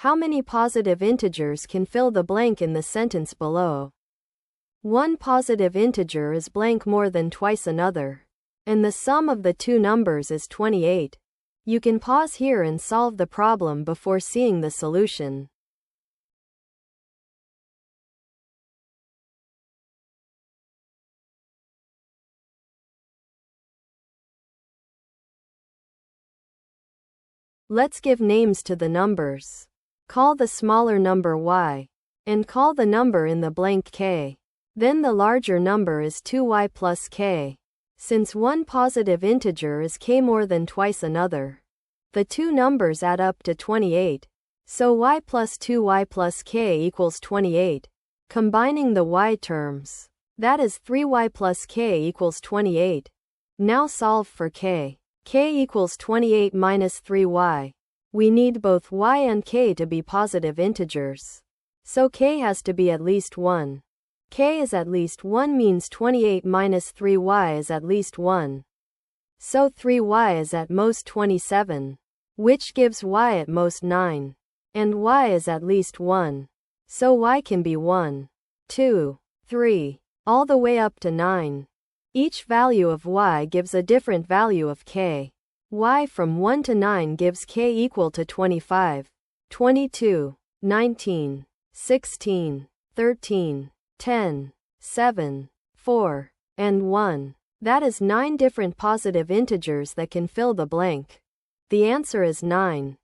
How many positive integers can fill the blank in the sentence below? One positive integer is blank more than twice another, and the sum of the two numbers is 28. You can pause here and solve the problem before seeing the solution. Let's give names to the numbers. Call the smaller number y, and call the number in the blank k. Then the larger number is 2y plus k. Since one positive integer is k more than twice another, the two numbers add up to 28. So y plus 2y plus k equals 28. Combining the y terms, that is 3y plus k equals 28. Now solve for k. K equals 28 minus 3y. We need both y and k to be positive integers, so k has to be at least 1. K is at least 1 means 28 minus 3y is at least 1. So 3y is at most 27, which gives y at most 9. And y is at least 1. So y can be 1, 2, 3, all the way up to 9. Each value of y gives a different value of k. Y from 1 to 9 gives k equal to 25, 22, 19, 16, 13, 10, 7, 4, and 1. That is 9 different positive integers that can fill the blank. The answer is 9.